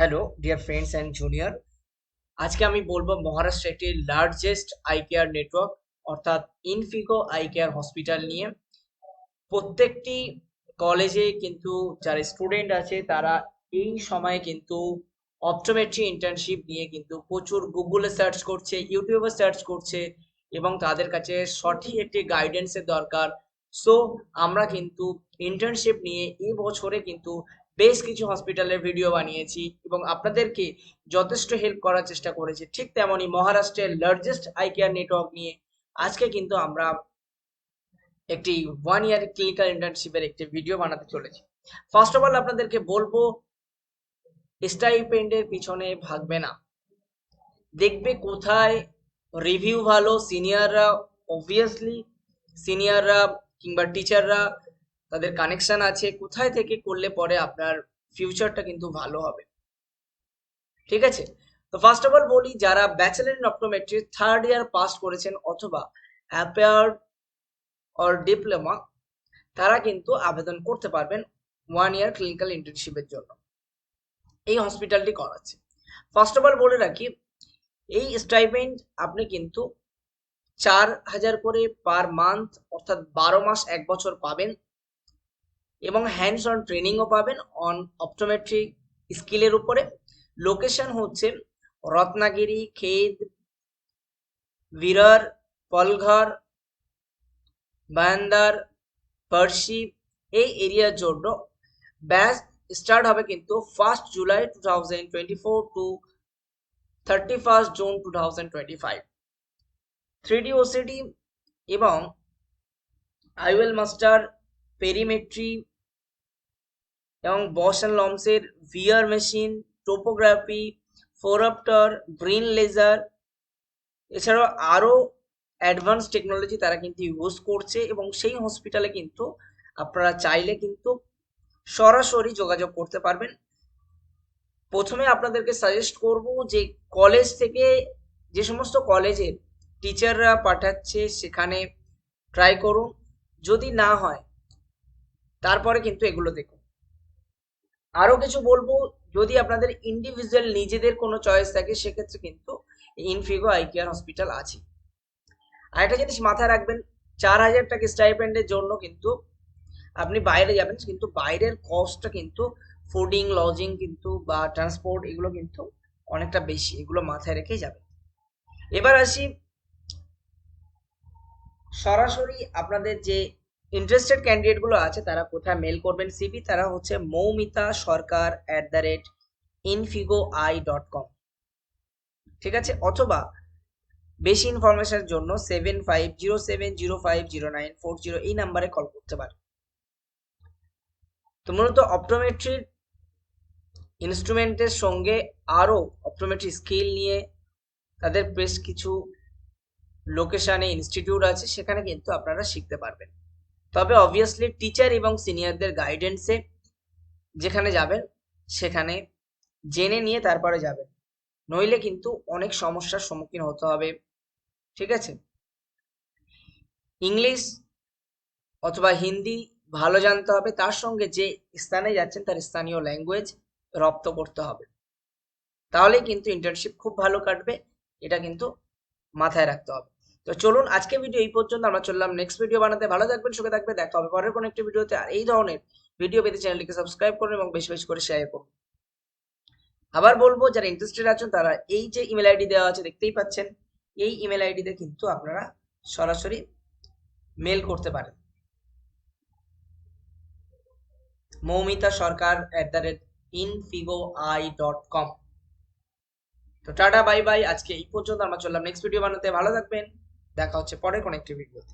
Hello dear friends and junior. আজকে আমি বলবো মহারাষ্ট্রের একটি লার্জেস্ট আই কেয়ার নেটওয়ার্ক অর্থাৎ ইনফিগো আই কেয়ার হসপিটাল নিয়ে। প্রত্যেকটি কলেজে কিন্তু যারা স্টুডেন্ট আছে তারা এই সময়ে কিন্তু অপটোমেট্রি ইন্টার্নশিপ নিয়ে কিন্তু প্রচুর গুগলে সার্চ করছে, ইউটিউবে সার্চ করছে এবং তাদের কাছে সঠিক একটি গাইডেন্সের দরকার। সো আমরা কিন্তু ইন্টার্নশিপ নিয়ে এই বছরে কিন্তু বেশ কিছু হসপিটালের ভিডিও বানিয়েছি এবং আপনাদেরকে যথেষ্ট হেল্প করার চেষ্টা করেছি। ঠিক তেমনই মহারাষ্ট্রের লার্জেস্ট আই কেয়ার নেটওয়ার্ক নিয়ে আজকে কিন্তু আমরা একটি 1 ইয়ার ক্লিনিক্যাল ইন্টার্নশিপের একটি ভিডিও বানাতে চলেছি। ফার্স্ট অফ অল আপনাদেরকে বলবো স্টাইপেন্ডের পিছনে ভাগবে না, দেখবে কোথায় রিভিউ ভালো। সিনিয়ররা অবভিয়াসলি সিনিয়ররা কিংবা টিচাররা তাদের কানেকশন আছে, কোথায় থেকে করলে পরে আপনার ফিউচারটা কিন্তু ভালো হবে। ঠিক আছে, তো ফার্স্ট অফ অল বলি, যারা bachelor in optometry 3rd year pass করেছেন অথবা অ্যাপেয়ার্ড অর ডিপ্লোমা, তারা কিন্তু আবেদন করতে পারবেন 1 ইয়ার ক্লিনিক্যাল ইন্টার্নশিপের জন্য। এই হসপিটালটি করাচ্ছে। ফার্স্ট অফ অল বলে রাখি, এই স্টাইপেন্ড আপনি কিন্তু 4,000 করে পার মান্থ অর্থাৎ 12 মাস 1 বছর পাবেন এবং হ্যান্ডস অন ট্রেনিংও পাবেন অন অপটোমেট্রি স্কিলের উপরে। লোকেশন হচ্ছে রত্নাগিরি, খেদ, বিরার, পলঘর, বায়ান্দার, পার্সি এই এরিয়ার জন্য। ব্যাচ স্টার্ট হবে কিন্তু 1 জুলাই 2024 টু 31 জুন 2025। 3D ওসিডি এবং আইওএল মাস্টার, পেরিমেট্রি এবং বস অ্যান্ড লমসের VR machine, topography, phoropter, green laser, এছাড়াও আরও অ্যাডভান্স টেকনোলজি তারা কিন্তু ইউজ করছে এবং সেই হসপিটালে কিন্তু আপনারা চাইলে কিন্তু সরাসরি যোগাযোগ করতে পারবেন। প্রথমে আপনাদেরকে সাজেস্ট করব যে কলেজ থেকে যে সমস্ত কলেজের টিচাররা পাঠাচ্ছে সেখানে ট্রাই করুন, যদি না হয় তারপরে কিন্তু এগুলো দেখুন। আরও কিছু বলবো, যদি আপনাদের ইন্ডিভিজুয়াল নিজেদের কোনো চয়েস থাকে সেক্ষেত্রে কিন্তু ইনফিগো আই কেয়ার হসপিটাল আছে। আরেকটা জিনিস মাথায় রাখবেন, 4,000 টাকা স্টাইপেন্ডের জন্য কিন্তু আপনি বাইরে যাবেন, কিন্তু বাইরের কস্টটা কিন্তু ফুডিং, লজিং কিন্তু বা ট্রান্সপোর্ট এগুলো কিন্তু অনেকটা বেশি, এগুলো মাথায় রেখেই যাবেন। এবার আসি সরাসরি আপনাদের যে ইন্টারেস্টেড ক্যান্ডিডেটগুলো আছে তারা কোথায় মেল করবেন সিভি, তারা হচ্ছে মৌমিতা সরকার @infigoeye.com। ঠিক আছে, অথবা বেশি ইনফরমেশনের জন্য 7507050940 এই নাম্বারে কল করতে পারেন। তো মূলত অপটোমেট্রির ইনস্ট্রুমেন্টের সঙ্গে আরও অপটোমেট্রি স্কিল নিয়ে তাদের বেশ কিছু লোকেশনে ইনস্টিটিউট আছে, সেখানে কিন্তু আপনারা শিখতে পারবেন। তবে অবভিয়াসলি টিচার এবং সিনিয়রদের গাইডেন্সে যেখানে যাবেন সেখানে জেনে নিয়ে তারপরে যাবেন, নইলে কিন্তু অনেক সমস্যার সম্মুখীন হতে হবে। ঠিক আছে, ইংলিশ অথবা হিন্দি ভালো জানতে হবে, তার সঙ্গে যে স্থানে যাচ্ছেন তার স্থানীয় ল্যাঙ্গুয়েজ রপ্ত করতে হবে, তাহলেই কিন্তু ইন্টার্নশিপ খুব ভালো কাটবে। এটা কিন্তু মাথায় রাখতে হবে। তো চলুন আজকে ভিডিও এই পর্যন্ত, আমরা চললাম নেক্সট ভিডিও বানাতে। ভালো থাকবেন, সুখে থাকবেন, দেখা হবে পরের কোনো একটি ভিডিওতে। আর এই ধরনের ভিডিও পেতে চ্যানেলটিকে সাবস্ক্রাইব করুন এবং বেশি বেশি করে শেয়ার করুন। আবার বলবো, যারা ইন্টারেস্টেড আছেন তারা এই যে ইমেল আইডি দেওয়া আছে দেখতেই পাচ্ছেন, এই ইমেল আইডিতে কিন্তু আপনারা সরাসরি মেল করতে পারেন, মৌমিতা সরকার @infigoeye.com। তো টাটা বাই বাই, আজকে এই পর্যন্ত, আমরা চললাম নেক্সট ভিডিও বানাতে। ভালো থাকবেন, দেখা হচ্ছে পরের কোনো একটি ভিডিওতে।